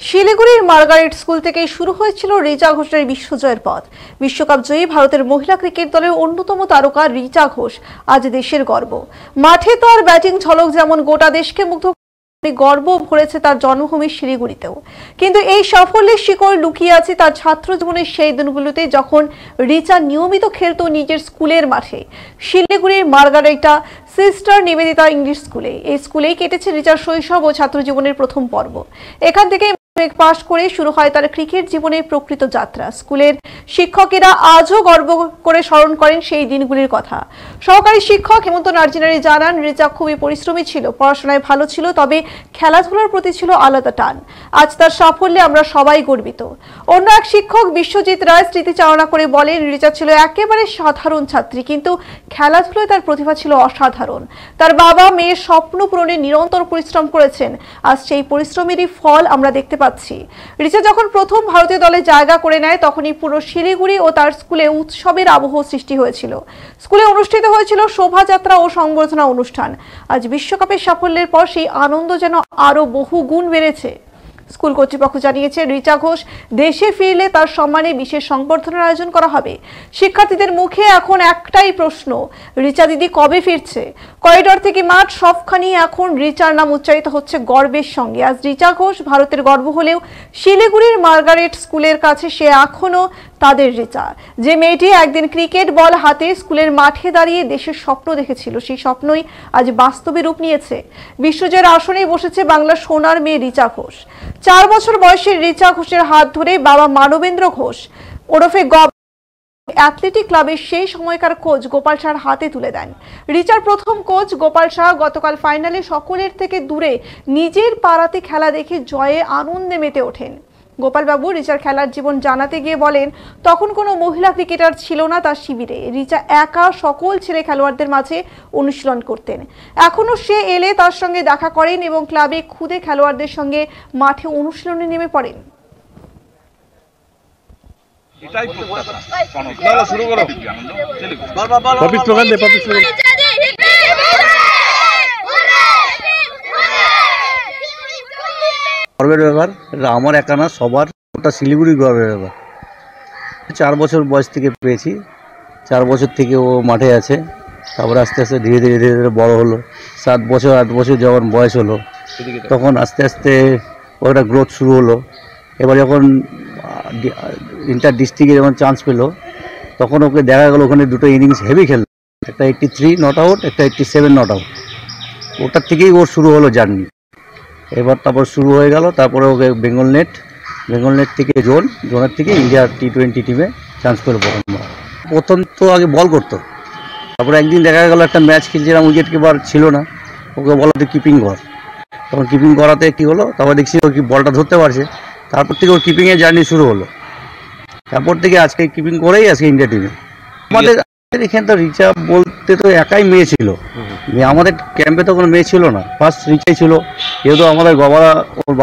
শিলিগুড়ির Margaret school থেকেই শুরু হয়েছিল রিচা ঘোষের বিশ্বজয়ের পথ। বিশ্বকাপ জয়ী ভারতের মহিলা ক্রিকেট দলের অন্যতম তারকা রিচা ঘোষ আজ দেশের গর্ব। মাঠে তার ব্যাটিং ঝলক যেমন গোটা দেশকে মুগ্ধ, গর্ব ভরেছে তার জন্মভূমি শিলিগুড়িতেও। কিন্তু এই সাফল্যের শিকড় লুকিয়ে আছে তার ছাত্র জীবনের সেই দিনগুলোতে, যখন রিচা নিয়মিত খেলত নিজের স্কুলের মাঠে, শিলিগুড়ির মার্গারেটা সিস্টার নিবেদিতা ইংলিশ স্কুলে। এই স্কুলেই কেটেছে রিচার শৈশব ও ছাত্র জীবনের প্রথম পর্ব। এখান থেকে পাশ করে শুরু হয় তার ক্রিকেট জীবনের প্রকৃত যাত্রা। স্কুলের শিক্ষকেরা আজও গর্ব করে স্মরণ করেন সেই দিনগুলির কথা। সহকারী শিক্ষক হেমন্ত নার্জিনারি জানান, রিচা খুবই পরিশ্রমী ছিল, পড়াশোনায় ভালো ছিল, তবে খেলাধুলার প্রতি ছিল আলাদা টান। আজ তার সাফল্যে আমরা সবাই গর্বিত। অন্য এক শিক্ষক বিশ্বজিৎ রায় স্মৃতিচারণা করে বলেন, রিচা ছিল একেবারে সাধারণ ছাত্রী, কিন্তু খেলাধুলায় তার প্রতিভা ছিল অসাধারণ। তার বাবা মেয়ের স্বপ্ন পূরণে নিরন্তর পরিশ্রম করেছেন। আজ সেই পরিশ্রমেরই ফল আমরা দেখতে পাচ্ছি। রিচা যখন প্রথম ভারতীয় দলে জায়গা করে নেয়, তখনই পুরো শিলিগুড়ি ও তার স্কুলে উৎসবের আবহ সৃষ্টি হয়েছিল। স্কুলে অনুষ্ঠিত হয়েছিল শোভাযাত্রা ও সংবর্ধনা অনুষ্ঠান। আজ বিশ্বকাপের সাফল্যের পর সেই আনন্দ যেন আরো বহু গুণ বেড়েছে। স্কুল কর্তৃপক্ষ জানিয়েছে, রিচা ঘোষ দেশে ফিরলে তার সম্মানে বিশেষ সংবর্ধনার আয়োজন করা হবে। শিক্ষার্থীদের মুখে এখন একটাই প্রশ্ন, রিচা দিদি কবে ফিরছে? করিডর থেকে মাঠ সবখানি এখন রিচার নাম উচ্চারিত হচ্ছে গর্বের সঙ্গে। আজ রিচা ঘোষ ভারতের গর্ব হলেও শিলিগুড়ির মার্গারেট স্কুলের কাছে সে এখনো তাদের রিচা, যে মেয়েটি একদিন ক্রিকেট বল হাতে স্কুলের মাঠে দাঁড়িয়ে দেশের স্বপ্ন দেখেছিল। সেই স্বপ্নই আজ বাস্তবে রূপ নিয়েছে। বিশ্বজয়ের আসনে বসেছে বাংলার সোনার মেয়ে রিচা ঘোষ। 4 বছর বয়সের রিচা ঘোষের হাত ধরে বাবা মানবেন্দ্র ঘোষ ওরফে অ্যাথলেটিক ক্লাবের সেই সময়কার কোচ গোপাল শাহর হাতে তুলে দেন। রিচার প্রথম কোচ গোপাল শাহ গতকাল ফাইনালে সকলের থেকে দূরে নিজের পাড়াতে খেলা দেখে জয়ে আনন্দে মেতে ওঠেন। গোপালবাবু রিচার খেলার জীবন জানাতে গিয়ে বলেন, তখন কোনো মহিলা ক্রিকেটার ছিল না তার শিবিরে। রিচা একা সকল ছেলে খেলোয়াড়দের মাঝে অনুশীলন করতেন। এখনো সে এলে তার সঙ্গে দেখা করেন এবং ক্লাবে খুদে খেলোয়াড়দের সঙ্গে মাঠে অনুশীলনে নেমে পড়েন। গর্বের ব্যাপার, আমার একা না, সবার, ওটা শিলিগুড়ি গর্বের ব্যাপার। 4 বছর বয়স থেকে পেয়েছি, 4 বছর থেকে ও মাঠে আছে। তারপরে আস্তে আস্তে ধীরে ধীরে ধীরে ধীরে বড়ো হলো। 7 বছর 8 বছর যখন বয়স হলো, তখন আস্তে আস্তে ওটা গ্রোথ শুরু হলো। এবার যখন ইন্টার ডিস্ট্রিক্টে যখন চান্স পেলো, তখন ওকে দেখা গেলো ওখানে দুটো ইনিংস হেভি খেললো, একটা 83 নট আউট, একটা 87 নট আউট। ওটার থেকেই ওর শুরু হলো জার্নি। এবার তারপর শুরু হয়ে গেল, তারপরে ওকে বেঙ্গল নেট থেকে জোনের থেকে ইন্ডিয়া T20 টিমে চান্স পেল। প্রথম তো আগে বল করতো, তারপরে একদিন দেখা গেল একটা ম্যাচ খেলছিলাম, উইকেট কিপার ছিল না, ওকে বলো তুই কিপিং কর। তখন কিপিং করাতে কী হলো, তারপর দেখছি ও কি বলটা ধরতে পারছে। তারপর থেকে ওর কিপিংয়ের জার্নি শুরু হলো। তারপর থেকে আজকে কিপিং করেই আজকে ইন্ডিয়া টিমে। আমাদের এখানে তো রিচা বলতে তো একাই মেয়ে ছিল, আমাদের ক্যাম্পে তো কোনো মেয়ে ছিল না, ফার্স্ট রিচাই ছিল। যেহেতু আমাদের ওর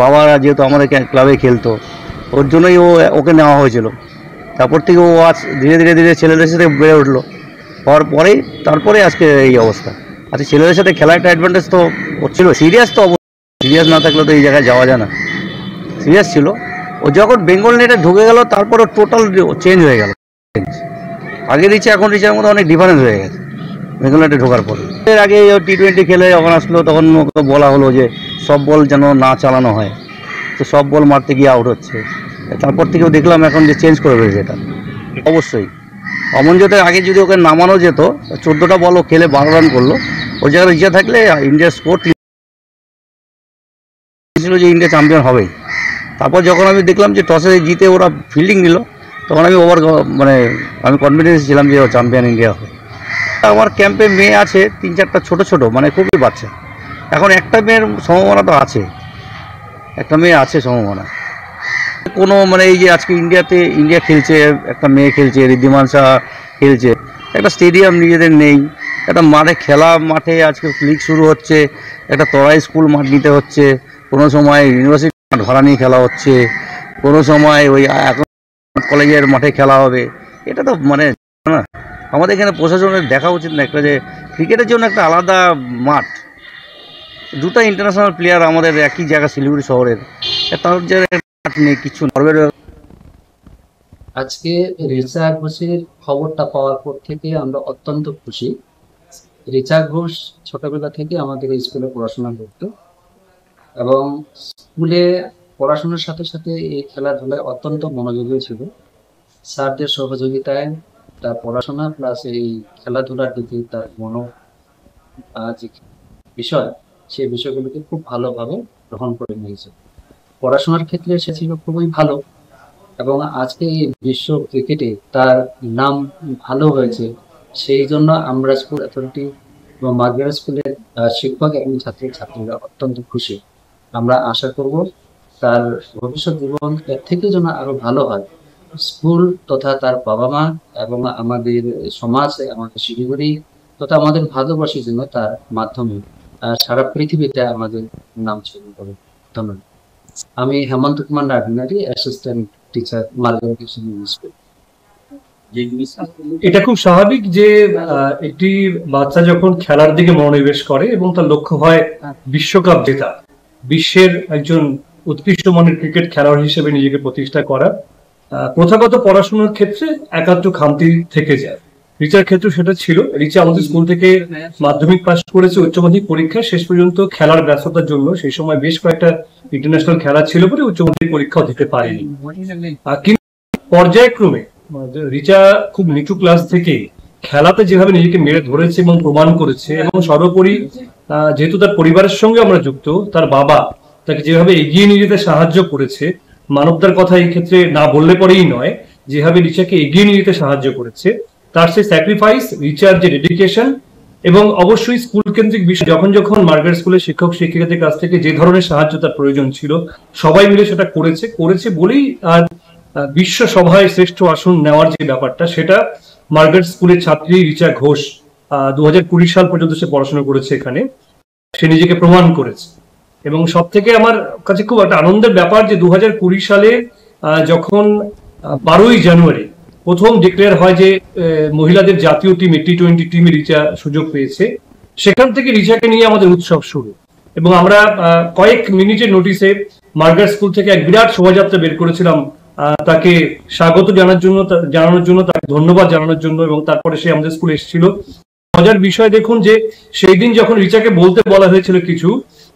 বাবারা যেহেতু আমাদের ক্লাবে খেলতো, ওর জন্যই ওকে নেওয়া হয়েছিল। তারপর থেকে ও আজ ধীরে ধীরে ধীরে ছেলেদের সাথে বেড়ে উঠলো, হওয়ার পরেই তারপরে আজকে এই অবস্থা। আচ্ছা, ছেলেদের সাথে খেলার একটা অ্যাডভান্টেজ তো ওর ছিল। সিরিয়াস তো সিরিয়াস না থাকলে তো এই জায়গায় যাওয়া যায় না। সিরিয়াস ছিল। ও যখন বেঙ্গল নেটে ঢুকে গেল, তারপর ও টোটাল চেঞ্জ হয়ে গেল। আগে রিচা এখন রিচার মধ্যে অনেক ডিফারেন্স হয়ে গেছে বেঙ্গল নেটে ঢোকার পরে। এর আগে T20 খেলে যখন আসলো, তখন ওকে বলা হলো যে সব বল যেন না চালানো হয়, তো সব বল মারতে গিয়ে আউট হচ্ছে। তারপর থেকেও দেখলাম এখন যে চেঞ্জ করে রয়েছে এটা। অবশ্যই অমনজোতের আগে যদি ওকে নামানো যেত, 14টা বল ও খেলে 12 রান করলো, ওর জায়গায় রিচা থাকলে ইন্ডিয়ার স্কোর ছিল যে ইন্ডিয়া চ্যাম্পিয়ন হবেই। তারপর যখন আমি দেখলাম যে টসে জিতে ওরা ফিল্ডিং নিল, তখন আমি আমি কনফিডেন্স ছিলাম যে চ্যাম্পিয়ন ইন্ডিয়া হবে। আমার ক্যাম্পে মেয়ে আছে 3-4টা ছোটো, মানে খুবই বাচ্চা। এখন একটা মেয়ের সম্ভাবনা তো আছে, একটা মেয়ে আছে সম্ভাবনা। কোনো এই যে আজকে ইন্ডিয়া খেলছে, একটা মেয়ে খেলছে, ঋদ্ধিমান শাহ খেলছে, একটা স্টেডিয়াম নিজেদের নেই, একটা মাঠে আজকে লিগ শুরু হচ্ছে, একটা তরাই স্কুল মাঠ নিতে হচ্ছে, কোনো সময় ইউনিভার্সিটি মাঠ ভাড়া নিয়ে খেলা হচ্ছে, কোনো সময় ওই এখন কলেজের মাঠে খেলা হবে। এটা তো না, আমাদের এখানে প্রশাসনের দেখা উচিত না একটা, যে ক্রিকেটের জন্য একটা আলাদা মাঠ, দুটো ইন্টারন্যাশনাল প্লেয়ার আমাদের একই জায়গা শিলিগুড়ি শহরের, তার যে নেই কিছু গর্বের ব্যাপার। আজকে রিচা ঘোষের খবরটা পাওয়ার পর থেকে আমরা অত্যন্ত খুশি। রিচা ঘোষ ছোটবেলা থেকে আমাদের এই স্কুলে পড়াশোনা করতো এবং স্কুলে পড়াশোনার সাথে সাথে এই খেলাধুলায় অত্যন্ত মনোযোগী ছিল। স্যারদের সহযোগিতায় তার পড়াশোনা প্লাস এই খেলাধুলার দিকে তার যে বিষয়, সেই বিষয়গুলোকে খুব ভালোভাবে গ্রহণ করে নিয়েছে। পড়াশোনার ক্ষেত্রে সে ছিল খুবই ভালো এবং আজকে এই বিশ্ব ক্রিকেটে তার নাম ভালো হয়েছে। সেই জন্য আমরা স্কুল অথরিটি এবং মার্গারেট স্কুলের শিক্ষক এবং ছাত্রীরা অত্যন্ত খুশি। আমরা আশা করব তার ভবিষ্যৎ জীবন এর থেকে যেন আরো ভালো হয়। স্কুল তথা তার বাবা মা এবং আমাদের সমাজ, আমাদের শিলিগুড়ি তথা আমাদের ভারতবর্ষের জন্য তার মাধ্যমে সারা পৃথিবীতে আমাদের নাম ছড়িয়ে পড়ে। ধন্যবাদ। আমি Hemanta Kumar Nagnari, assistant teacher, Margaret school. এটা খুব স্বাভাবিক যে একটি বাচ্চা যখন খেলার দিকে মনোনিবেশ করে এবং তার লক্ষ্য হয় বিশ্বকাপ জেতা, বিশ্বের একজন উৎকৃষ্ট মানের ক্রিকেট খেলোয়াড় হিসেবে নিজেকে প্রতিষ্ঠা করা, প্রথাগত পড়াশোনার ক্ষেত্রে একান্ত খামতি থেকে যায়। রিচার ক্ষেত্রে সেটা ছিল। রিচা আমাদের স্কুল থেকে মাধ্যমিক পাস করেছে, উচ্চ মাধ্যমিক পরীক্ষা শেষ পর্যন্ত খেলার ব্যস্ততার জন্য সেই সময় বেশ কয়েকটা ইন্টারন্যাশনাল খেলা ছিল বলে উচ্চ মাধ্যমিক পরীক্ষাও দিতে পারেনি। কিন্তু পর্যায়ক্রমে রিচা খুব নিচু ক্লাস থেকে খেলাতে যেভাবে নিজেকে মেরে ধরেছে এবং প্রমাণ করেছে, এবং সর্বোপরি যেহেতু তার পরিবারের সঙ্গে আমরা যুক্ত, তার বাবা তাকে যেভাবে এগিয়ে নিয়ে যেতে সাহায্য করেছে, মানবতার কথা এই ক্ষেত্রে না বললে পরেই নয়, যেভাবে রিচাকে এগিয়ে নিয়ে যেতে সাহায্য করেছে, তার সেই স্যাক্রিফাইস, রিচার যে ডেডিকেশন, এবং অবশ্যই স্কুল কেন্দ্রিক বিষয় যখন যখন মার্গারেট স্কুলের শিক্ষক শিক্ষিকাদের কাছ থেকে যে ধরনের সাহায্য তার প্রয়োজন ছিল, সবাই মিলে সেটা করেছে বলেই আর বিশ্ব সভায় শ্রেষ্ঠ আসন নেওয়ার যে ব্যাপারটা, সেটা মার্গারেট স্কুলের ছাত্রী রিচা ঘোষ 2020 সাল পর্যন্ত সে পড়াশোনা করেছে এখানে, সে নিজেকে প্রমাণ করেছে। এবং সব থেকে আমার কাছে খুব একটা আনন্দের ব্যাপার যে 2020 সালে যখন 12ই জানুয়ারি প্রথম ডিক্লেয়ার হয় যে মহিলাদের জাতীয় টিমে T20 টিমে রিচা সুযোগ পেয়েছে, সেখান থেকে রিচাকে নিয়ে আমাদের উৎসব শুরু। এবং আমরা কয়েক মিনিটের নোটিসে মার্গারেট স্কুল থেকে এক বিরাট শোভাযাত্রা বের করেছিলাম তাকে স্বাগত জানানোর জন্য, তাকে ধন্যবাদ জানানোর জন্য, এবং তারপরে সে আমাদের স্কুলে এসেছিল। মজার বিষয় দেখুন যে সেই দিন যখন রিচাকে বলতে বলা হয়েছিল কিছু,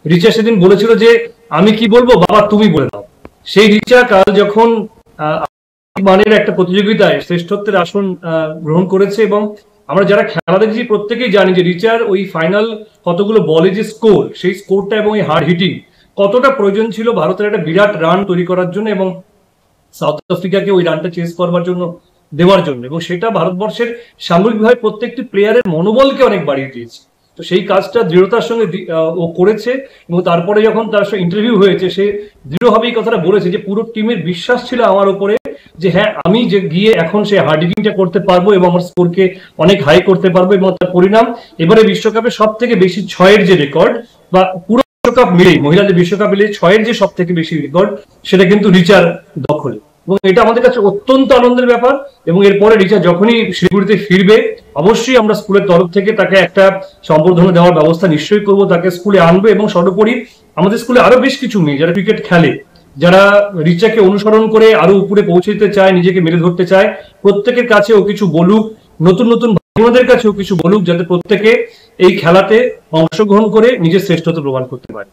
রিচা সেদিন বলেছিল যে আমি কি বলবো বাবা, তুমি বলে দাও। সেই রিচা কাল যখন মানের একটা প্রতিযোগিতায় শ্রেষ্ঠত্বের আসন গ্রহণ করেছে, এবং আমরা যারা খেলা দেখছি প্রত্যেকেই জানি যে রিচার ওই ফাইনাল কতগুলো বলে যে স্কোর, সেই স্কোরটা এবং এই হার্ড হিটিং কতটা প্রয়োজন ছিল ভারতের একটা বিরাট রান তৈরি করার জন্য এবং সাউথ আফ্রিকাকে ওই রানটা চেস করবার জন্য দেওয়ার জন্য, এবং সেটা ভারতবর্ষের সামগ্রিকভাবে প্রত্যেকটি প্লেয়ারের মনোবলকে অনেক বাড়িয়ে দিয়েছে। তো সেই কাজটা দৃঢ়তার সঙ্গে ও করেছে, এবং তারপরে যখন তার সঙ্গে ইন্টারভিউ হয়েছে সে দৃঢ়ভাবে এই কথাটা বলেছে যে পুরো টিমের বিশ্বাস ছিল আমার উপরে যে হ্যাঁ আমি যে গিয়ে এখন সে হার্ড হিটিংটা করতে পারবো এবং আমার স্কোরকে অনেক হাই করতে পারবো, এবং তার পরিণাম এবারে বিশ্বকাপে সব থেকে বেশি 6-এর যে রেকর্ড, বা পুরো বিশ্বকাপ মিলেই মহিলাদের বিশ্বকাপ মিলে 6-এর যে সব থেকে বেশি রেকর্ড, সেটা কিন্তু রিচার দখলে। এবং এটা আমাদের কাছে অত্যন্ত আনন্দের ব্যাপার। এবং এরপরে রিচা যখনই শিলিগুড়িতে ফিরবে, অবশ্যই আমরা স্কুলের তরফ থেকে তাকে একটা সম্বর্ধনা দেওয়ার ব্যবস্থা নিশ্চয়ই করবো, তাকে স্কুলে আনবে। এবং সর্বোপরি আমাদের স্কুলে আরো বেশ কিছু মেয়ে যারা ক্রিকেট খেলে, যারা রিচাকে অনুসরণ করে আরো উপরে পৌঁছে দিতে চায়, নিজেকে মেলে ধরতে চায়, প্রত্যেকের কাছে ও কিছু বলুক, নতুন নতুন ভাইদের কাছেও কিছু বলুক, যাতে প্রত্যেকে এই খেলাতে অংশগ্রহণ করে নিজের শ্রেষ্ঠত্ব প্রমাণ করতে পারে।